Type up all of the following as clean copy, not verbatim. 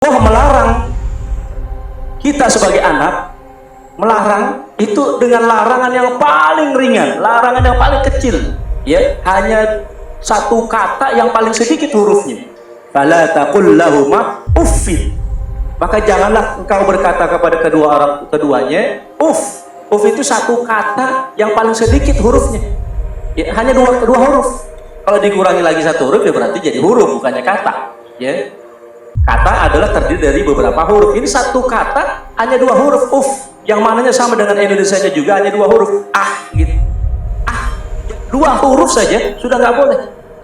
Allah melarang kita sebagai anak, melarang itu dengan larangan yang paling ringan, larangan yang paling kecil, ya, hanya satu kata yang paling sedikit hurufnya. Fala taqul lahuma uffin. Maka janganlah engkau berkata kepada keduanya uff. Uff itu satu kata yang paling sedikit hurufnya, ya, hanya dua huruf. Kalau dikurangi lagi satu huruf ya berarti jadi huruf, bukannya kata, ya. Kata adalah terdiri dari beberapa huruf. Ini satu kata hanya dua huruf, uff, yang mananya sama dengan Indonesianya juga, hanya dua huruf, gitu. Dua huruf saja sudah nggak boleh,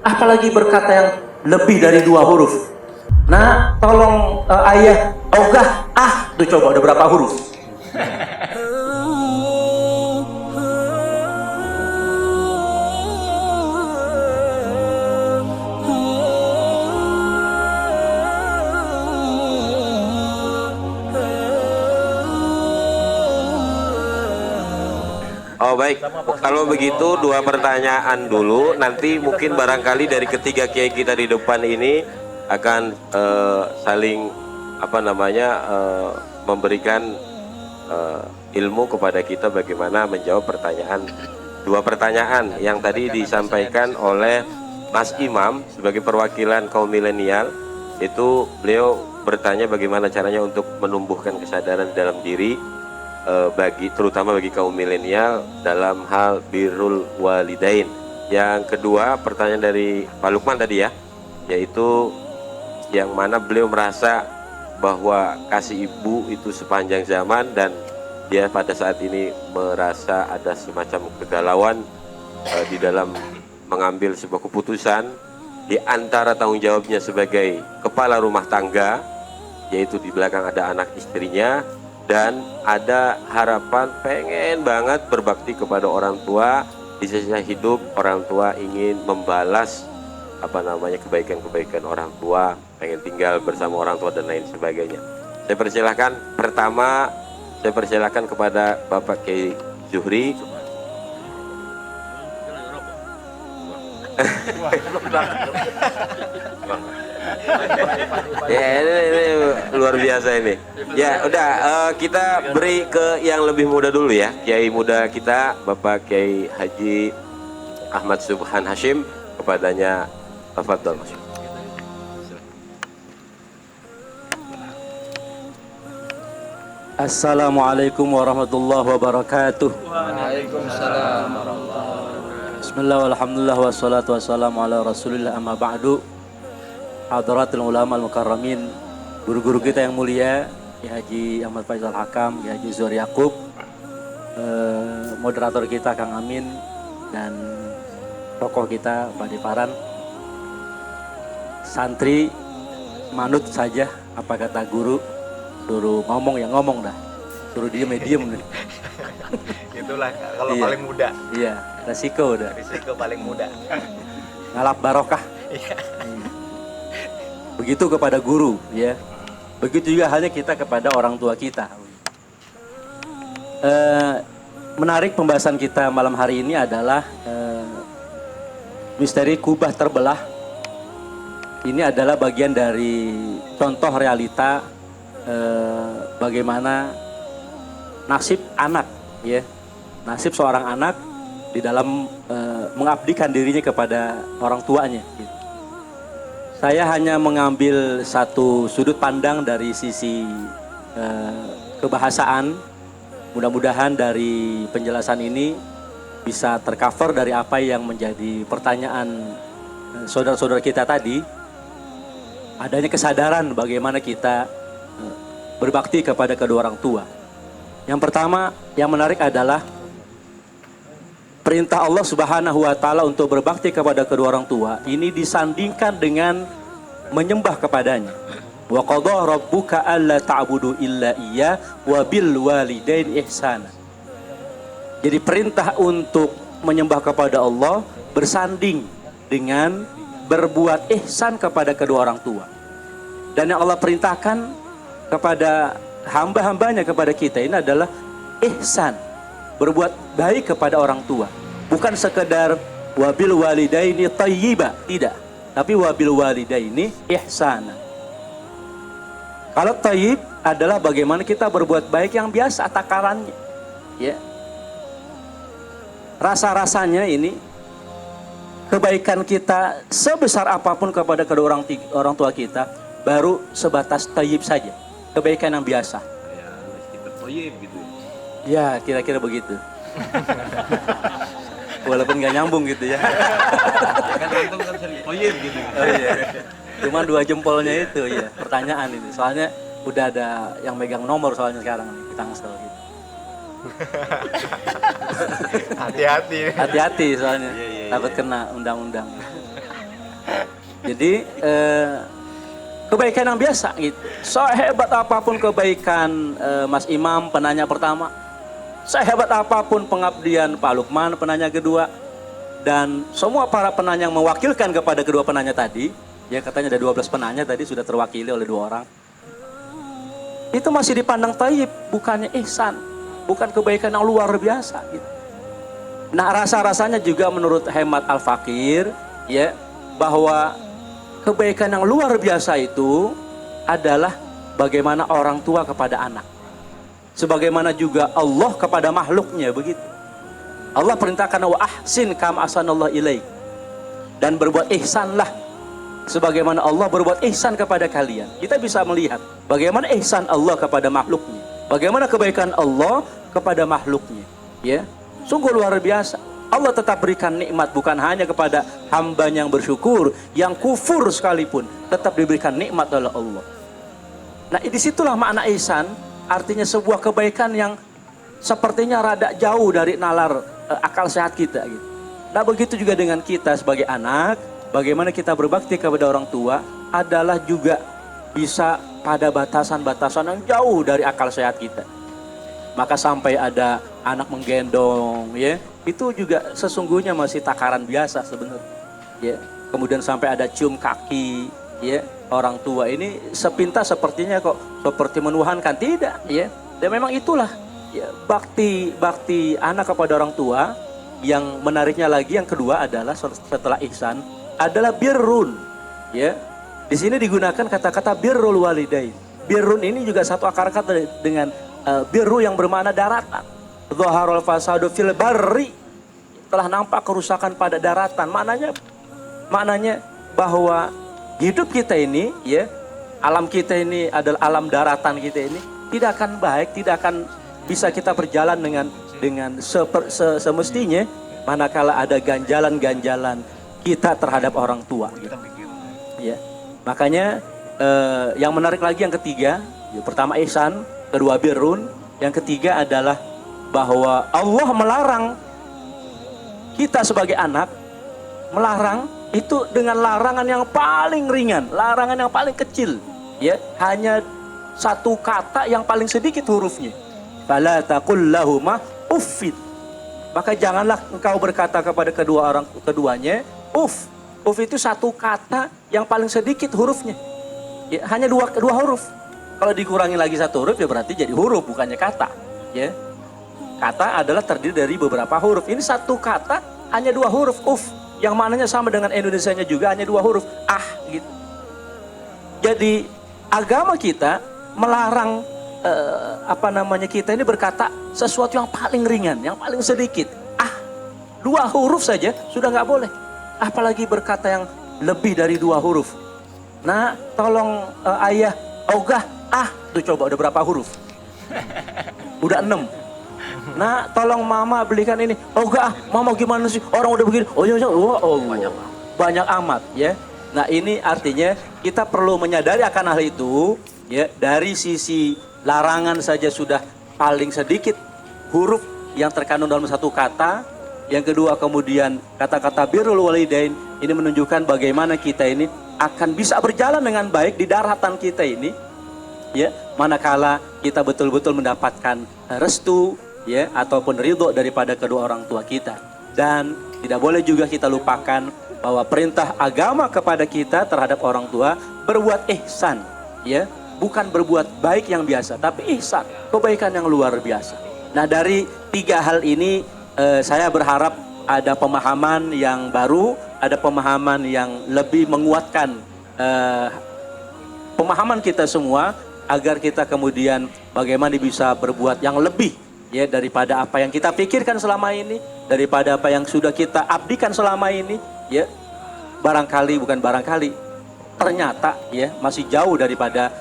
apalagi berkata yang lebih dari dua huruf. Nah, tolong ayah, ogah, tuh coba ada berapa huruf? Oh baik, kalau begitu dua pertanyaan dulu. Nanti mungkin barangkali dari ketiga kiai kita di depan ini akan saling memberikan ilmu kepada kita bagaimana menjawab dua pertanyaan yang tadi disampaikan oleh Mas Imam sebagai perwakilan kaum milenial. Itu beliau bertanya bagaimana caranya untuk menumbuhkan kesadaran dalam diri terutama bagi kaum milenial dalam hal birrul walidain. Yang kedua pertanyaan dari Pak Lukman tadi ya, yaitu yang mana beliau merasa bahwa kasih ibu itu sepanjang zaman dan dia pada saat ini merasa ada semacam kegalauan di dalam mengambil sebuah keputusan di antara tanggung jawabnya sebagai kepala rumah tangga, yaitu di belakang ada anak istrinya, dan ada harapan pengen banget berbakti kepada orang tua. Di sisa hidup orang tua ingin membalas kebaikan-kebaikan orang tua, pengen tinggal bersama orang tua dan lain sebagainya. Saya persilahkan kepada Bapak Kiai Zuhri. Ya ini luar biasa ini. Ya udah, kita beri ke yang lebih muda dulu ya, Kiai muda kita Bapak Kiai Haji Ahmad Subhan Hashim. Kepadanya tafadhol Mas. Assalamualaikum warahmatullahi wabarakatuh. Waalaikumsalam warahmatullahi wabarakatuh. Bismillah walhamdulillah wassalatu wassalamu ala rasulillah amma ba'du. Hadratul ulama al-mukarramin, guru-guru kita yang mulia, Ki Haji Ahmad Faizal Hakam, Ki Haji Zuhri Yaqub, moderator kita Kang Amin, dan tokoh kita Pak Deparan. Santri manut saja apa kata guru, suruh ngomong ya ngomong dah, suruh diem ya diem. Itulah kalau Iya. paling muda. Iya, resiko udah. Risiko paling muda. Ngalap barokah. Begitu kepada guru, ya. Begitu juga halnya kita kepada orang tua kita. Menarik pembahasan kita malam hari ini adalah misteri kubah terbelah. Ini adalah bagian dari contoh realita bagaimana nasib anak, ya. Nasib seorang anak di dalam mengabdikan dirinya kepada orang tuanya, gitu. Saya hanya mengambil satu sudut pandang dari sisi kebahasaan. Mudah-mudahan dari penjelasan ini bisa tercover dari apa yang menjadi pertanyaan saudara-saudara kita tadi. Adanya kesadaran bagaimana kita berbakti kepada kedua orang tua. Yang pertama yang menarik adalah perintah Allah Subhanahu wa taala untuk berbakti kepada kedua orang tua ini disandingkan dengan menyembah kepadanya. Wa qadha rabbuka alla ta'budu illa iyyah wa bil walidaini ihsana. Jadi perintah untuk menyembah kepada Allah bersanding dengan berbuat ihsan kepada kedua orang tua. Dan yang Allah perintahkan kepada hamba-hambanya, kepada kita ini adalah ihsan, berbuat baik kepada orang tua. Bukan sekedar wabil walidaini thayyiba, tidak, tapi wabil walidaini ihsana. Kalau thayyib adalah bagaimana kita berbuat baik yang biasa takarannya. Ya. Rasa-rasanya ini kebaikan kita sebesar apapun kepada kedua orang tua kita baru sebatas thayyib saja. Kebaikan yang biasa. Ya, kita toyib gitu. Ya, kira-kira begitu. Walaupun nggak nyambung gitu ya. Kan antum kan sering toyib gitu. Oh iya. Cuma 2 jempolnya itu ya. Pertanyaan ini. Soalnya udah ada yang megang nomor soalnya sekarang nih, di Tangsel gitu. Hati-hati. Hati-hati soalnya. Iya. Takut kena undang-undang. Jadi kebaikan yang biasa gitu. Sehebat apapun kebaikan Mas Imam penanya pertama, sehebat apapun pengabdian Pak Lukman penanya kedua, dan semua para penanya yang mewakilkan kepada kedua penanya tadi, ya katanya ada 12 penanya tadi sudah terwakili oleh 2 orang. Itu masih dipandang thayyib, bukannya ihsan, bukan kebaikan yang luar biasa gitu. Nah, rasa-rasanya juga menurut hemat Al-Fakir ya, bahwa kebaikan yang luar biasa itu adalah bagaimana orang tua kepada anak. Sebagaimana juga Allah kepada makhluknya begitu. Allah perintahkan wa ahsin kam ahsanallahu ilaik. Dan berbuat ihsanlah sebagaimana Allah berbuat ihsan kepada kalian. Kita bisa melihat bagaimana ihsan Allah kepada makhluknya. Bagaimana kebaikan Allah kepada makhluknya. Ya, sungguh luar biasa. Allah tetap berikan nikmat bukan hanya kepada hamba yang bersyukur, yang kufur sekalipun tetap diberikan nikmat oleh Allah. Nah, disitulah makna ihsan, artinya sebuah kebaikan yang sepertinya rada jauh dari nalar akal sehat kita gitu. Nah, begitu juga dengan kita sebagai anak, bagaimana kita berbakti kepada orang tua adalah juga bisa pada batasan-batasan yang jauh dari akal sehat kita. Maka sampai ada anak menggendong ya, itu juga sesungguhnya masih takaran biasa sebenarnya. Ya, kemudian sampai ada cium kaki ya, orang tua ini sepintas sepertinya kok seperti menuhankan, tidak ya. Dan memang itulah ya, bakti anak kepada orang tua. Yang menariknya lagi yang kedua adalah setelah ihsan adalah birrun ya. Di sini digunakan kata-kata birrul walidain. Birrun ini juga satu akar kata dengan birru yang bermakna daratan. Dhaharul fasadu fil barri, telah nampak kerusakan pada daratan. Maknanya bahwa hidup kita ini ya, alam kita ini adalah alam daratan kita ini tidak akan baik, tidak akan bisa kita berjalan dengan semestinya manakala ada ganjalan-ganjalan kita terhadap orang tua gitu. Ya. Makanya yang menarik lagi yang ketiga, ya, pertama ihsan, kedua birrun, yang ketiga adalah bahwa Allah melarang kita sebagai anak, melarang itu dengan larangan yang paling ringan, larangan yang paling kecil, ya, hanya satu kata yang paling sedikit hurufnya. Fala taqul lahuma uffin. Maka janganlah engkau berkata kepada keduanya uff. Uff itu satu kata yang paling sedikit hurufnya. Ya, hanya dua huruf. Kalau dikurangi lagi satu huruf ya berarti jadi huruf bukannya kata. Ya. Kata adalah terdiri dari beberapa huruf. Ini satu kata hanya 2 huruf uff. Yang maknanya sama dengan Indonesianya juga hanya 2 huruf gitu. Jadi agama kita melarang kita ini berkata sesuatu yang paling ringan, yang paling sedikit. 2 huruf saja sudah nggak boleh. Apalagi berkata yang lebih dari 2 huruf. Nah, tolong ayah, ogah, tuh coba udah berapa huruf? Udah 6. Nah, tolong mama belikan ini. Ogah, mama gimana sih? Orang udah begini. Oh iya, banyak amat ya. Nah, ini artinya kita perlu menyadari akan hal itu ya. Dari sisi larangan saja sudah paling sedikit huruf yang terkandung dalam satu kata. Yang kedua kemudian kata-kata birrul walidain ini menunjukkan bagaimana kita ini akan bisa berjalan dengan baik di daratan kita ini ya, manakala kita betul-betul mendapatkan restu ya ataupun ridho daripada kedua orang tua kita. Dan tidak boleh juga kita lupakan bahwa perintah agama kepada kita terhadap orang tua berbuat ihsan ya, bukan berbuat baik yang biasa tapi ihsan, kebaikan yang luar biasa. Nah, dari 3 hal ini saya berharap ada pemahaman yang baru, ada pemahaman yang lebih menguatkan pemahaman kita semua agar kita kemudian bagaimana bisa berbuat yang lebih ya daripada apa yang kita pikirkan selama ini, daripada apa yang sudah kita abdikan selama ini ya. Barangkali bukan barangkali, ternyata ya masih jauh daripada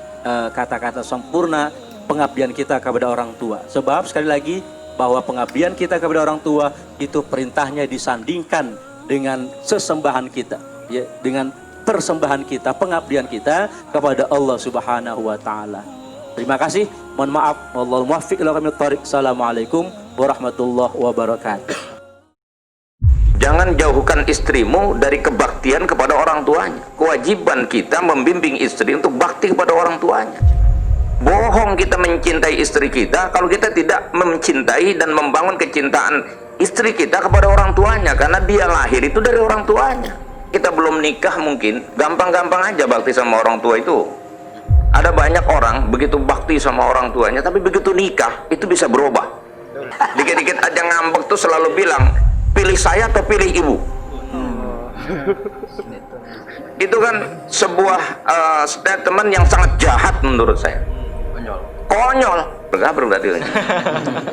kata-kata sempurna pengabdian kita kepada orang tua. Sebab sekali lagi bahwa pengabdian kita kepada orang tua itu perintahnya disandingkan dengan sesembahan kita ya, dengan persembahan kita, pengabdian kita kepada Allah Subhanahu wa taala. Terima kasih. Mohon maaf. Wallahul muwaffiq ila aqwamit thoriq. Assalamualaikum warahmatullahi wabarakatuh. Jangan jauhkan istrimu dari kebaktian kepada orang tuanya. Kewajiban kita membimbing istri untuk bakti kepada orang tuanya. Bohong kita mencintai istri kita kalau kita tidak mencintai dan membangun kecintaan istri kita kepada orang tuanya, karena dia lahir itu dari orang tuanya. Kita belum nikah mungkin gampang-gampang aja bakti sama orang tua itu. Ada banyak orang begitu bakti sama orang tuanya, tapi begitu nikah itu bisa berubah. Dikit-dikit aja ngambek tuh selalu bilang, pilih saya atau pilih ibu. Itu kan sebuah statement yang sangat jahat menurut saya. Konyol. Berarti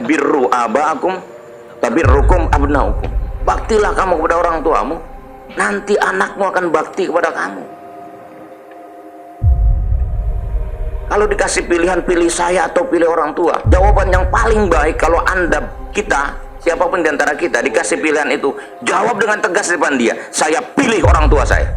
birru abaakum tabirrukum abnaukum. Baktilah kamu kepada orang tuamu, nanti anakmu akan bakti kepada kamu. Kalau dikasih pilihan, pilih saya atau pilih orang tua, jawaban yang paling baik kalau kita, siapapun di antara kita dikasih pilihan itu, jawab dengan tegas di depan dia, saya pilih orang tua saya.